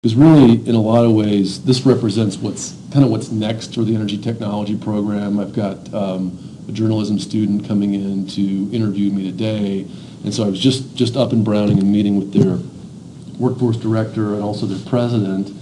Because really, in a lot of ways, this represents what's next for the energy technology program. I've got a journalism student coming in to interview me today, and so I was just up in Browning and meeting with their workforce director and also their president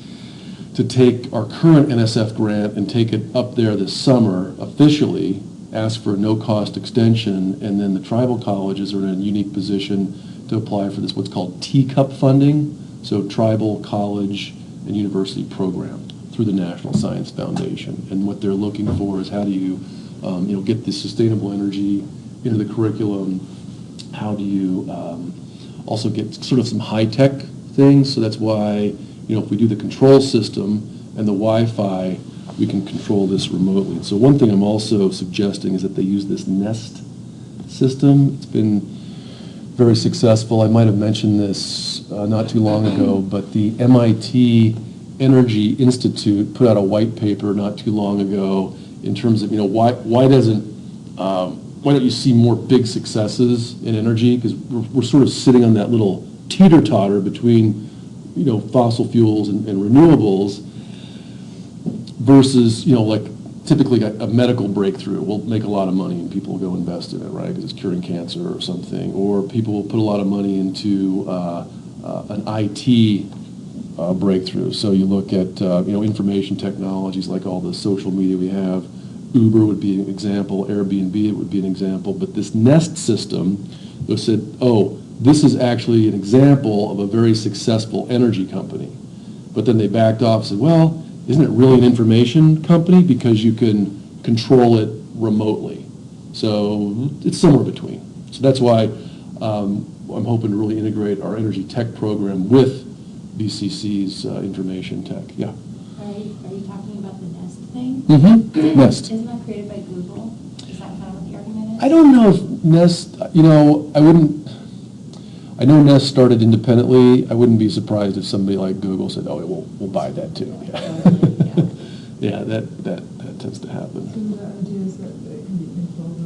to take our current NSF grant and take it up there this summer officially, ask for a no-cost extension, and then the tribal colleges are in a unique position to apply for this what's called T-Cup funding, so Tribal College and University Program through the National Science Foundation. And what they're looking for is how do you, get this sustainable energy into the curriculum? How do you also get sort of some high-tech things? So that's why, if we do the control system and the Wi-Fi, we can control this remotely. So one thing I'm also suggesting is that they use this Nest system. It's been very successful. I might have mentioned this not too long ago, but the MIT Energy Institute put out a white paper not too long ago in terms of, why don't you see more big successes in energy? Because we're sort of sitting on that little teeter-totter between, fossil fuels and renewables versus, like typically a medical breakthrough will make a lot of money and people will go invest in it, right? Because it's curing cancer or something. Or people will put a lot of money into an IT breakthrough. So you look at, information technologies like all the social media we have. Uber would be an example, Airbnb would be an example, but this Nest system, they said, this is actually an example of a very successful energy company. But then they backed off and said, well, isn't it really an information company because you can control it remotely? So it's somewhere between. So that's why I'm hoping to really integrate our energy tech program with BCC's information tech. Yeah. Are you talking about the Nest thing? Mm-hmm. Nest. Isn't that created by Google? Is that kind of what the argument is? I don't know if Nest, I know Nest started independently. I wouldn't be surprised if somebody like Google said, we'll buy that too. Yeah, yeah, that tends to happen. So the idea is that it can be controlled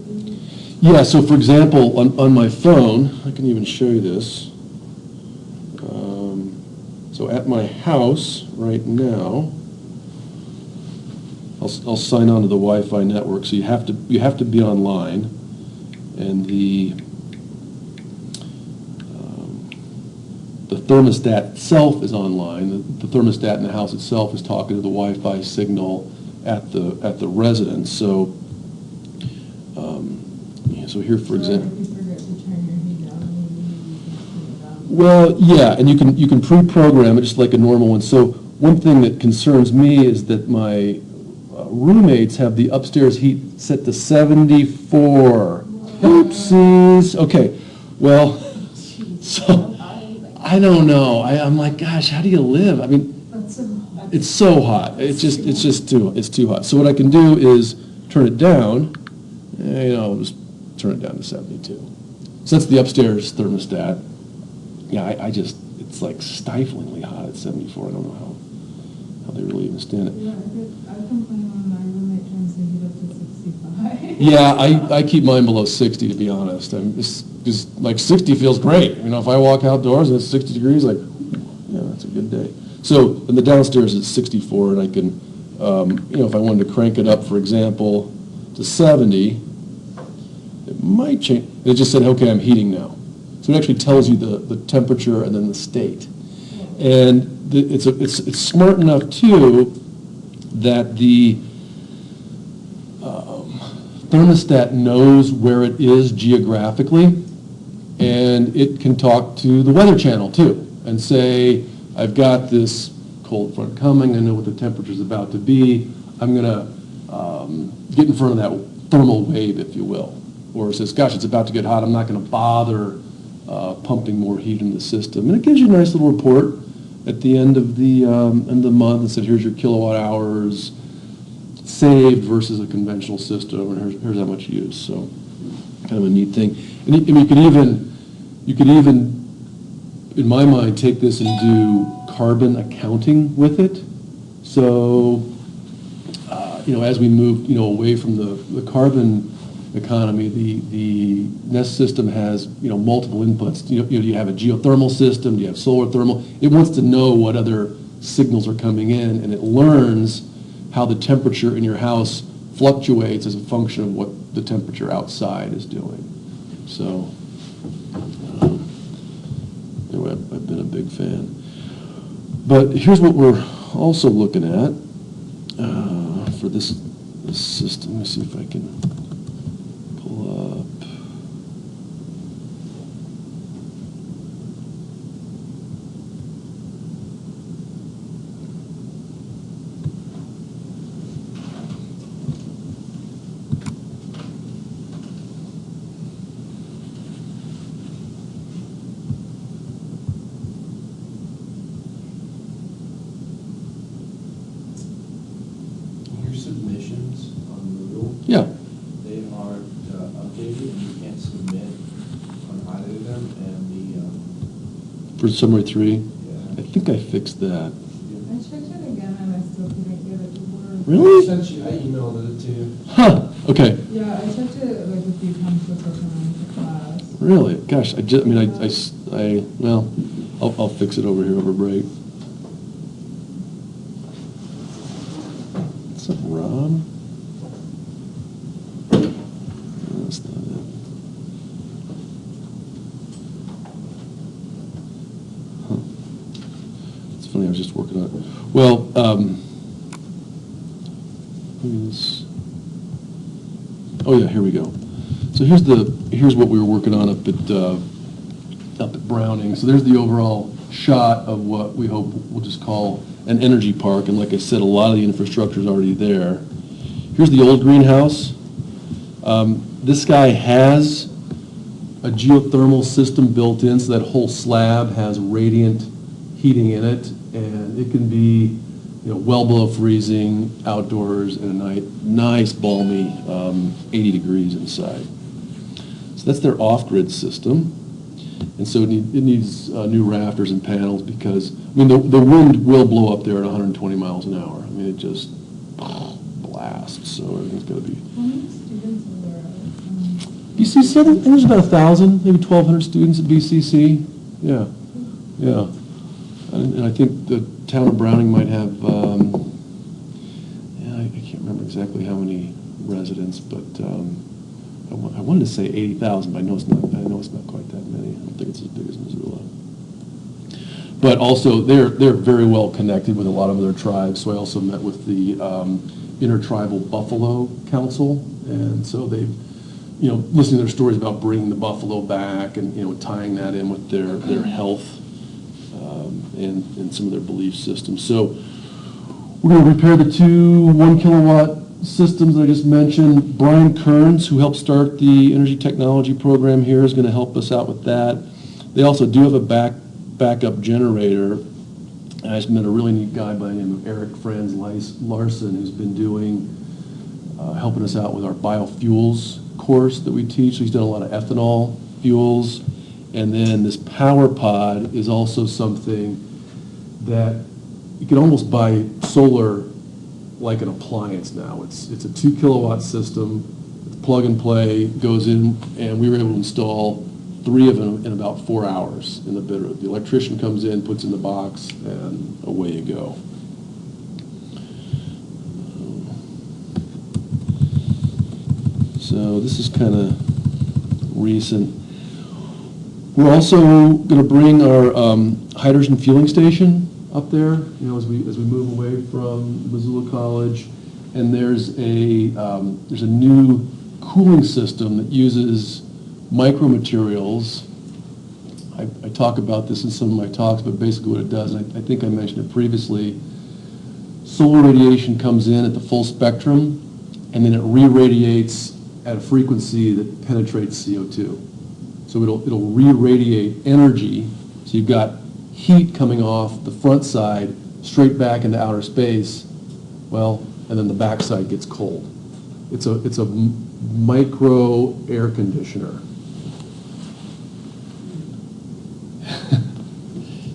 remotely? Yeah, so for example, on my phone, I can even show you this. So at my house right now, I'll sign on to the Wi-Fi network. So you have to be online, and the thermostat itself is online. The thermostat in the house itself is talking to the Wi-Fi signal at the residence. So, so here, for example. If you forget to turn your heat down, maybe you can turn it down. Well, yeah, and you can pre-program it just like a normal one. So one thing that concerns me is that my roommates have the upstairs heat set to 74. Oopsies. Okay, well, so I don't know. I'm like, gosh, how do you live? I mean, it's so hot. It's too hot. So what I can do is turn it down. Just turn it down to 72. So that's the upstairs thermostat. Yeah, it's like stiflingly hot at 74. I don't know how they really even stand it. Yeah, I complain when my roommate turns the heat up to 65. Yeah, I keep mine below 60, to be honest. Just like 60 feels great. If I walk outdoors and it's 60 degrees, like, yeah, that's a good day. So in the downstairs it's 64, and I can, if I wanted to crank it up, for example, to 70, it might change. It just said, okay, I'm heating now. So it actually tells you the temperature and then the state. And it's smart enough, too, that the thermostat knows where it is geographically, and it can talk to the Weather Channel, too, and say, I've got this cold front coming, I know what the temperature's about to be, I'm going to get in front of that thermal wave, if you will. Or it says, gosh, it's about to get hot, I'm not going to bother pumping more heat into the system. And it gives you a nice little report at the end of the month and said, here's your kilowatt hours saved versus a conventional system, and here's how much used. So kind of a neat thing. And you could even, in my mind, take this and do carbon accounting with it. So, as we move, away from the carbon economy. The Nest system has, multiple inputs. Do you have a geothermal system? Do you have solar thermal? It wants to know what other signals are coming in, and it learns how the temperature in your house fluctuates as a function of what the temperature outside is doing. So, anyway, I've been a big fan. But here's what we're also looking at for this system. Let me see if I can pull up. Your submissions on Moodle, Yeah. they aren't updated, and you can't submit on either of them, and For summary 3, I yeah. think I fixed that. I checked it again and I still couldn't get it to work. Really? I emailed it to you. Huh, okay. Yeah, I checked it like a few times before coming to class. Really? Gosh, well, I'll fix it over here over break. What's up, Rob? No, that's not it. Huh. It's funny, I was just working on it. Well, oh yeah, here we go. So here's what we were working on up at Browning. So there's the overall shot of what we hope we'll just call an energy park. And like I said, a lot of the infrastructure is already there. Here's the old greenhouse. This guy has a geothermal system built in, so that whole slab has radiant heating in it, and it can be, well below freezing outdoors in a night. Nice, balmy, 80 degrees inside. So that's their off-grid system. And so it needs new rafters and panels because, the wind will blow up there at 120 miles an hour. It just blasts, so everything's got to be. How many students are there? BCC, I think there's about 1,000, maybe 1,200 students at BCC. Yeah, yeah. And I think the town of Browning might have, I can't remember exactly how many residents, but I wanted to say 80,000, but I know it's not quite that many. I don't think it's as big as Missoula. But also, they're very well connected with a lot of other tribes. So I also met with the Intertribal Buffalo Council, and so they've, listening to their stories about bringing the buffalo back, and tying that in with their health and some of their belief systems. So we're going to repair the 2 1-kilowatt systems that I just mentioned. Brian Kearns, who helped start the energy technology program here, is going to help us out with that. They also do have a backup generator. I just met a really neat guy by the name of Eric Franz Larson, who's been helping us out with our biofuels course that we teach. So he's done a lot of ethanol fuels. And then this power pod is also something that you can almost buy solar like an appliance now. It's a 2-kilowatt system. It's plug and play, goes in, and we were able to install 3 of them in about 4 hours in the Bitterroot. The electrician comes in, puts in the box, and away you go. So this is kind of recent. We're also going to bring our hydrogen fueling station up there, as we move away from Missoula College, and there's a new cooling system that uses micromaterials. I talk about this in some of my talks, but basically what it does, and I think I mentioned it previously, solar radiation comes in at the full spectrum, and then it re-radiates at a frequency that penetrates CO2. So it'll re-radiate energy, so you've got heat coming off the front side straight back into outer space, and then the back side gets cold. It's a micro air conditioner.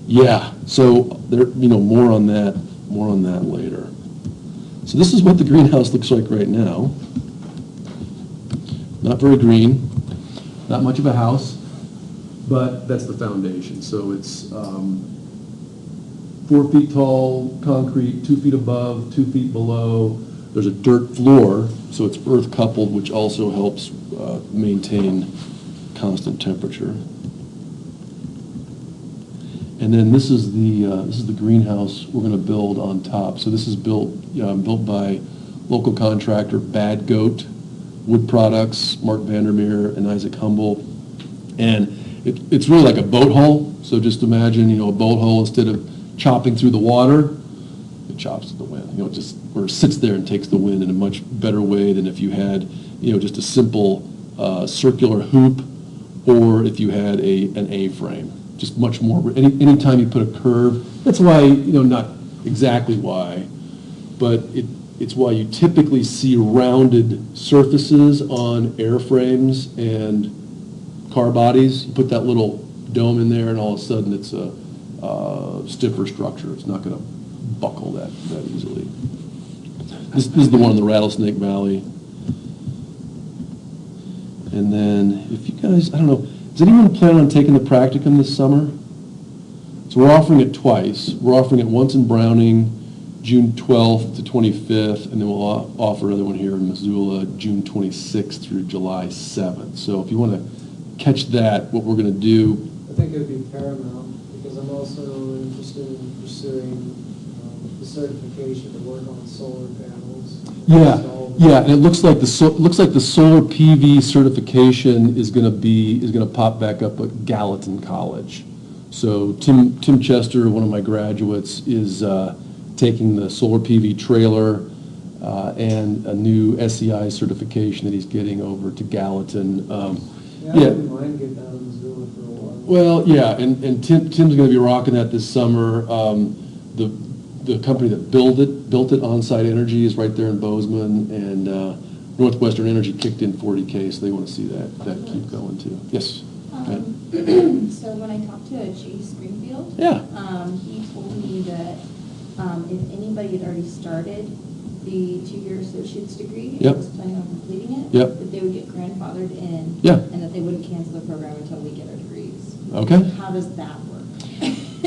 Yeah, so there, more on that later. So this is what the greenhouse looks like right now. not very green, not much of a house, but that's the foundation. So it's 4 feet tall, concrete, 2 feet above, 2 feet below. There's a dirt floor, so it's earth coupled, which also helps maintain constant temperature. And then this is the greenhouse we're going to build on top. So this is built by local contractor Bad Goat Wood Products, Mark Vandermeer and Isaac Humble. And it's really like a boat hull. So just imagine, a boat hull, instead of chopping through the water, it chops to the wind. It just or sits there and takes the wind in a much better way than if you had, just a simple circular hoop, or if you had an A-frame. Just much more. Anytime you put a curve, that's why, not exactly why, but it's why you typically see rounded surfaces on airframes and car bodies. You put that little dome in there, and all of a sudden it's a stiffer structure. It's not going to buckle that easily. This is the one in the Rattlesnake Valley. And then, if you guys, I don't know, does anyone plan on taking the practicum this summer? So we're offering it twice. We're offering it once in Browning, June 12th to 25th, and then we'll offer another one here in Missoula, June 26th through July 7th. So if you want to catch that, what we're going to do. I think it would be paramount, because I'm also interested in pursuing the certification to work on solar panels. Yeah, and it looks like the solar PV certification is going to pop back up at Gallatin College. So Tim Chester, one of my graduates, is taking the solar PV trailer and a new SEI certification that he's getting over to Gallatin. I wouldn't mind getting down to Missoula for a while. Well, yeah, and Tim's going to be rocking that this summer. The company that built it, On-Site Energy, is right there in Bozeman, and Northwestern Energy kicked in $40K, so they want to see that keep going too. Yes. So when I talked to Chase Greenfield, Yeah. He told me that if anybody had already started the 2-year associate's degree Yep. and was planning on completing it, Yep. that they would get grandfathered in, Yeah. and that they wouldn't cancel the program until we get our degrees. Okay. How does that work?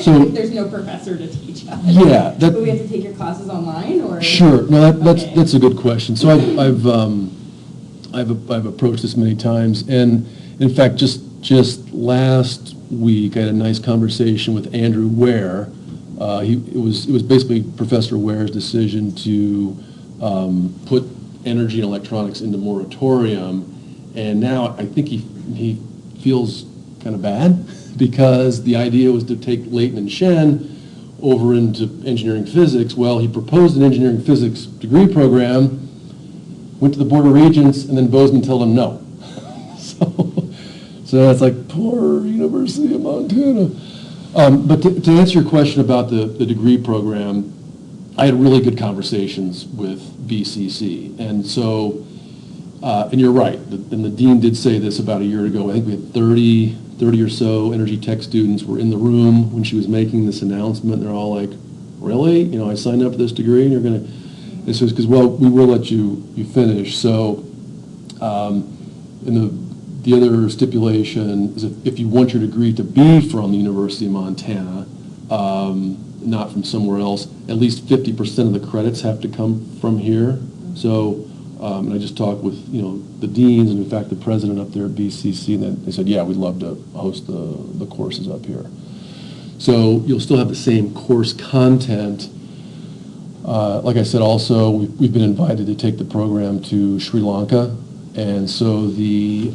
So- If there's no professor to teach us. Yeah, that- But we have to take your classes online, or? Sure. No, Okay. that's a good question. So I've approached this many times, and in fact, just last week I had a nice conversation with Andrew Ware. It was basically Professor Ware's decision to put energy and electronics into moratorium, and now I think he feels kind of bad because the idea was to take Leighton and Shen over into engineering physics. Well, he proposed an engineering physics degree program, went to the Board of Regents, and then Bozeman told him no. So that's like, poor University of Montana. But to answer your question about the degree program, I had really good conversations with BCC. And so, and you're right, and the dean did say this about a year ago. I think we had 30 or so energy tech students were in the room when she was making this announcement. They're all like, really? I signed up for this degree and you're going to, and so it's because, well, we will let you finish. So, and the other stipulation is if you want your degree to be from the University of Montana, not from somewhere else, at least 50% of the credits have to come from here. So, and I just talked with, the deans and in fact the president up there at BCC, and then they said, yeah, we'd love to host the courses up here. So you'll still have the same course content. Like I said, also, we've been invited to take the program to Sri Lanka, and so the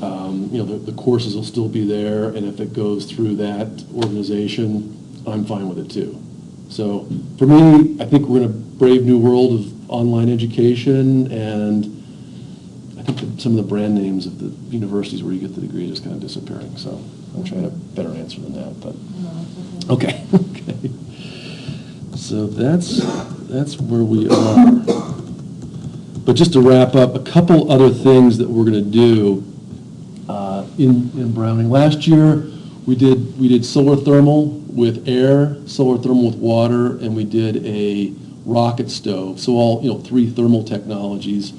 courses will still be there, and if it goes through that organization, I'm fine with it too. So for me, I think we're in a brave new world of online education, and I think that some of the brand names of the universities where you get the degree are just kind of disappearing. So I'm trying to have a better answer than that, but okay. Okay. So that's where we are. But just to wrap up, a couple other things that we're going to do in Browning. Last year, we did solar thermal with air, solar thermal with water, and we did a rocket stove. So all 3 thermal technologies.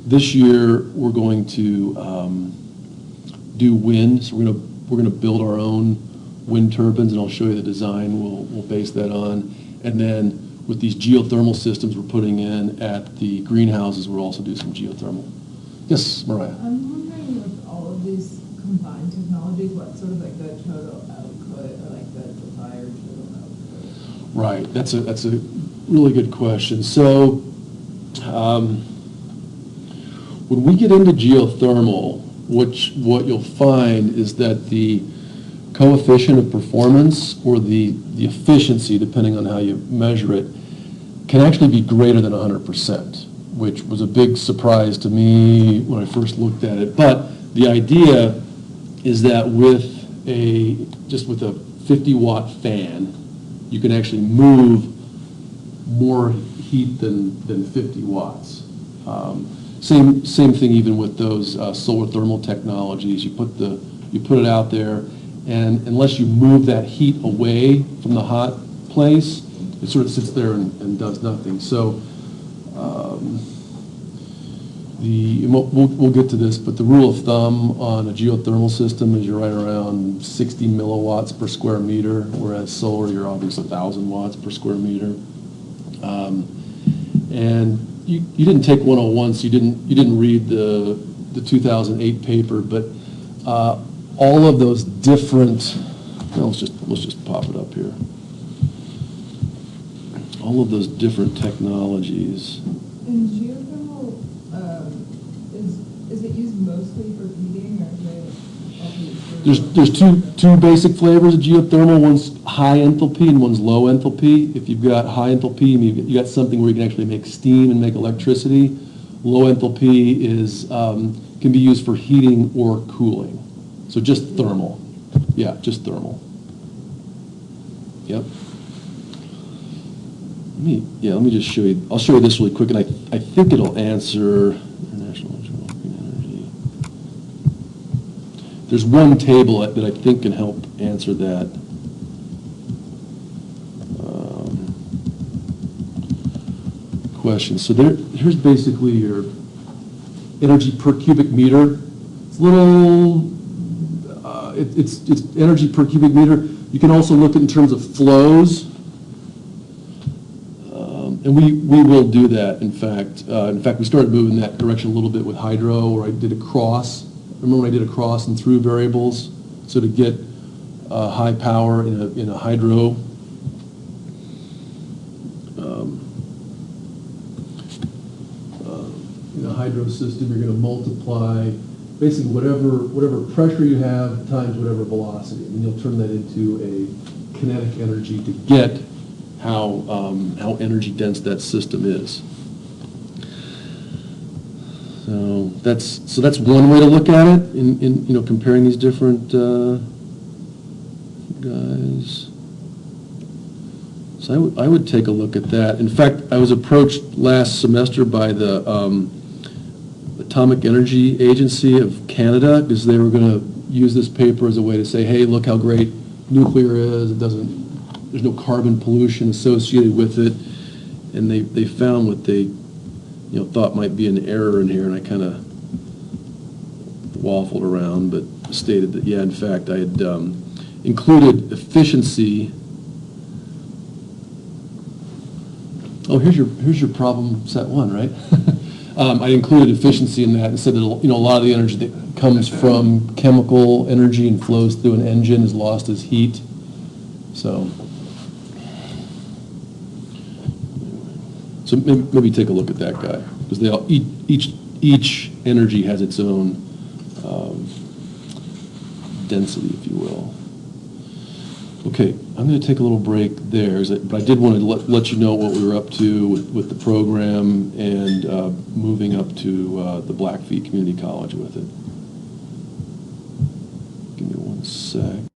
This year, we're going to do wind, so we're gonna build our own wind turbines, and I'll show you the design we'll base that on. And then with these geothermal systems we're putting in at the greenhouses, we'll also do some geothermal. Yes, Mariah? I'm wondering with all of these combined technologies, what sort of like the total output or like the desired total output? Right, that's a really good question. So, when we get into geothermal, what you'll find is that the coefficient of performance, or the efficiency, depending on how you measure it, can actually be greater than 100%, which was a big surprise to me when I first looked at it. But the idea is that with a 50-watt fan, you can actually move more heat than 50 watts. Same thing even with those solar thermal technologies. You put it out there, and unless you move that heat away from the hot place, it sort of sits there and does nothing. So we'll get to this, but the rule of thumb on a geothermal system is you're right around 60 milliwatts per square meter, whereas solar, you're obviously 1,000 watts per square meter. And you didn't take 101, so you didn't read the 2008 paper, but all of those different, well, let's just pop it up here. All of those different technologies. And geothermal, is it used mostly for heating, or is it also used for? There's two basic flavors of geothermal. One's high enthalpy and one's low enthalpy. If you've got high enthalpy, you got something where you can actually make steam and make electricity. Low enthalpy is can be used for heating or cooling. So just thermal. Yeah, just thermal. Yep. Let me just show you. I'll show you this really quick, and I think it'll answer International Journal of Green Energy. There's one table that I think can help answer that. Question. So here's basically your energy per cubic meter. It's little. It's energy per cubic meter. You can also look at it in terms of flows. And we will do that, in fact. We started moving that direction a little bit with hydro, where I did a cross. Remember when I did a cross and through variables? So to get high power in a hydro. In a hydro system, you're going to multiply basically whatever pressure you have times whatever velocity. And you'll turn that into a kinetic energy to get how energy dense that system is. So that's one way to look at it in comparing these different guys. So I would take a look at that. In fact, I was approached last semester by the Atomic Energy Agency of Canada, because they were going to use this paper as a way to say, hey, look how great nuclear is. There's no carbon pollution associated with it, and they found what they thought might be an error in here, and I kind of waffled around, but stated that in fact I had included efficiency. Oh, here's your problem set one, right? I included efficiency in that and said that a lot of the energy that comes from chemical energy and flows through an engine is lost as heat. So maybe take a look at that guy, because they all each energy has its own density, if you will. Okay, I'm going to take a little break there, but I did want to let you know what we were up to with the program and moving up to the Blackfeet Community College with it. Give me one sec.